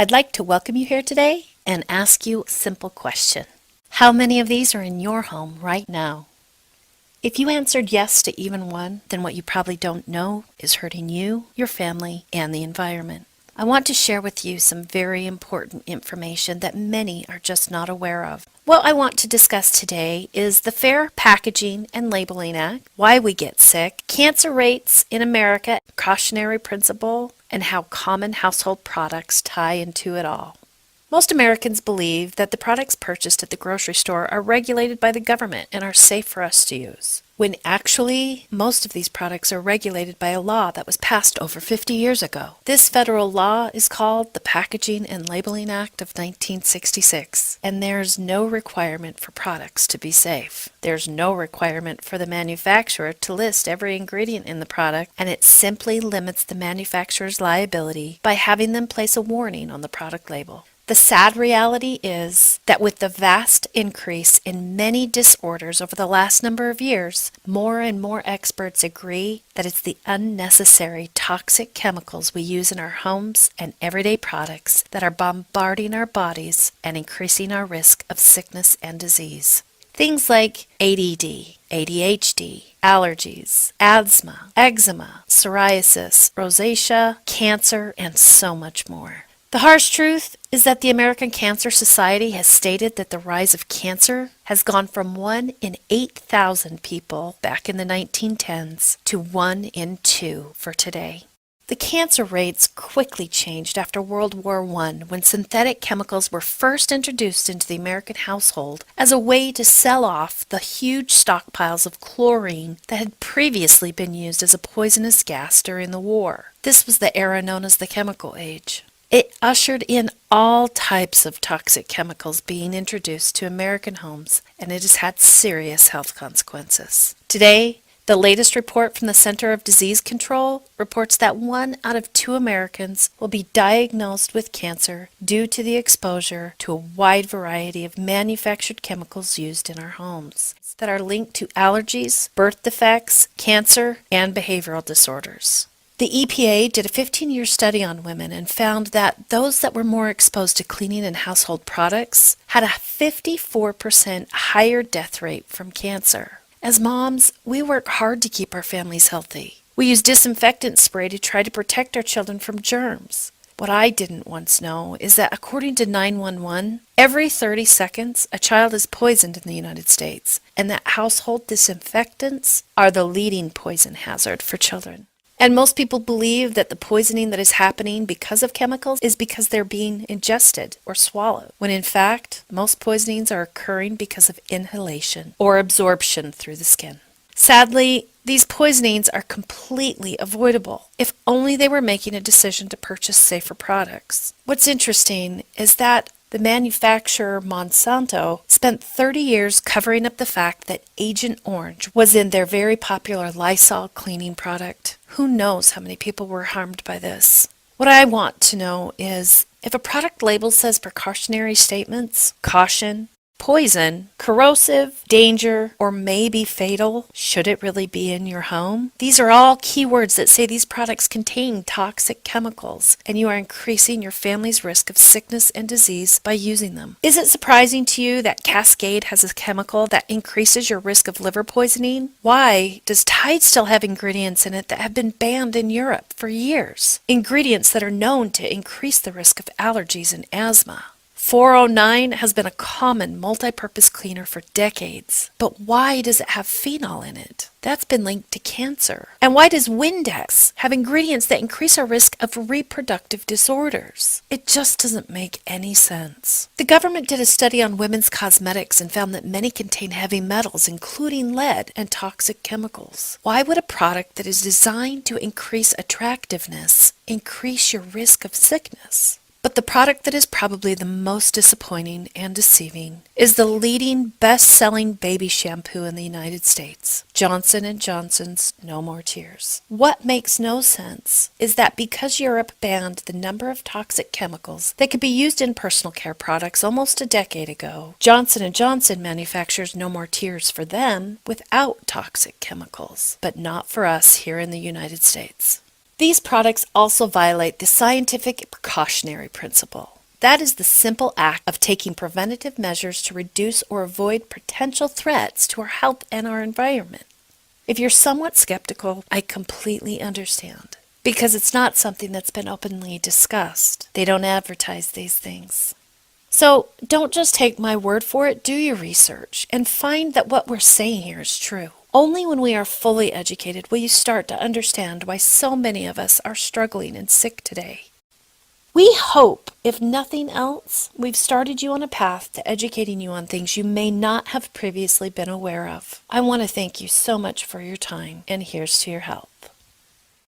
I'd like to welcome you here today and ask you a simple question. How many of these are in your home right now? If you answered yes to even one, then what you probably don't know is hurting you, your family, and the environment. I want to share with you some very important information that many are just not aware of. What I want to discuss today is the Fair Packaging and Labeling Act, why we get sick, cancer rates in America, cautionary principle, and how common household products tie into it all. Most Americans believe that the products purchased at the grocery store are regulated by the government and are safe for us to use, when actually most of these products are regulated by a law that was passed over 50 years ago. This federal law is called the Packaging and Labeling Act of 1966, and there's no requirement for products to be safe. There's no requirement for the manufacturer to list every ingredient in the product, and it simply limits the manufacturer's liability by having them place a warning on the product label. The sad reality is that with the vast increase in many disorders over the last number of years, more and more experts agree that it's the unnecessary toxic chemicals we use in our homes and everyday products that are bombarding our bodies and increasing our risk of sickness and disease. Things like ADD, ADHD, allergies, asthma, eczema, psoriasis, rosacea, cancer, and so much more. The harsh truth is that the American Cancer Society has stated that the rise of cancer has gone from 1 in 8,000 people back in the 1910s to 1 in 2 for today. The cancer rates quickly changed after World War I when synthetic chemicals were first introduced into the American household as a way to sell off the huge stockpiles of chlorine that had previously been used as a poisonous gas during the war. This was the era known as the Chemical Age. It ushered in all types of toxic chemicals being introduced to American homes, and it has had serious health consequences. Today, the latest report from the Center of Disease Control reports that 1 out of 2 Americans will be diagnosed with cancer due to the exposure to a wide variety of manufactured chemicals used in our homes that are linked to allergies, birth defects, cancer, and behavioral disorders. The EPA did a 15-year study on women and found that those that were more exposed to cleaning and household products had a 54% higher death rate from cancer. As moms, we work hard to keep our families healthy. We use disinfectant spray to try to protect our children from germs. What I didn't once know is that according to 911, every 30 seconds a child is poisoned in the United States, and that household disinfectants are the leading poison hazard for children. And most people believe that the poisoning that is happening because of chemicals is because they're being ingested or swallowed, when in fact, most poisonings are occurring because of inhalation or absorption through the skin. Sadly, these poisonings are completely avoidable if only they were making a decision to purchase safer products. What's interesting is that the manufacturer Monsanto spent 30 years covering up the fact that Agent Orange was in their very popular Lysol cleaning product. Who knows how many people were harmed by this? What I want to know is, if a product label says precautionary statements, caution, poison, corrosive, danger, or maybe fatal, should it really be in your home? These are all keywords that say these products contain toxic chemicals, and you are increasing your family's risk of sickness and disease by using them. Is it surprising to you that Cascade has a chemical that increases your risk of liver poisoning? Why does Tide still have ingredients in it that have been banned in Europe for years? Ingredients that are known to increase the risk of allergies and asthma. 409 has been a common multi-purpose cleaner for decades. But why does it have phenol in it? That's been linked to cancer. And why does Windex have ingredients that increase our risk of reproductive disorders? It just doesn't make any sense. The government did a study on women's cosmetics and found that many contain heavy metals, including lead and toxic chemicals. Why would a product that is designed to increase attractiveness increase your risk of sickness? But the product that is probably the most disappointing and deceiving is the leading best-selling baby shampoo in the United States, Johnson & Johnson's No More Tears. What makes no sense is that because Europe banned the number of toxic chemicals that could be used in personal care products almost a decade ago, Johnson & Johnson manufactures No More Tears for them without toxic chemicals, but not for us here in the United States. These products also violate the scientific precautionary principle. That is the simple act of taking preventative measures to reduce or avoid potential threats to our health and our environment. If you're somewhat skeptical, I completely understand, because it's not something that's been openly discussed. They don't advertise these things. So don't just take my word for it, do your research and find that what we're saying here is true. Only when we are fully educated will you start to understand why so many of us are struggling and sick today. We hope, if nothing else, we've started you on a path to educating you on things you may not have previously been aware of. I want to thank you so much for your time, and here's to your health.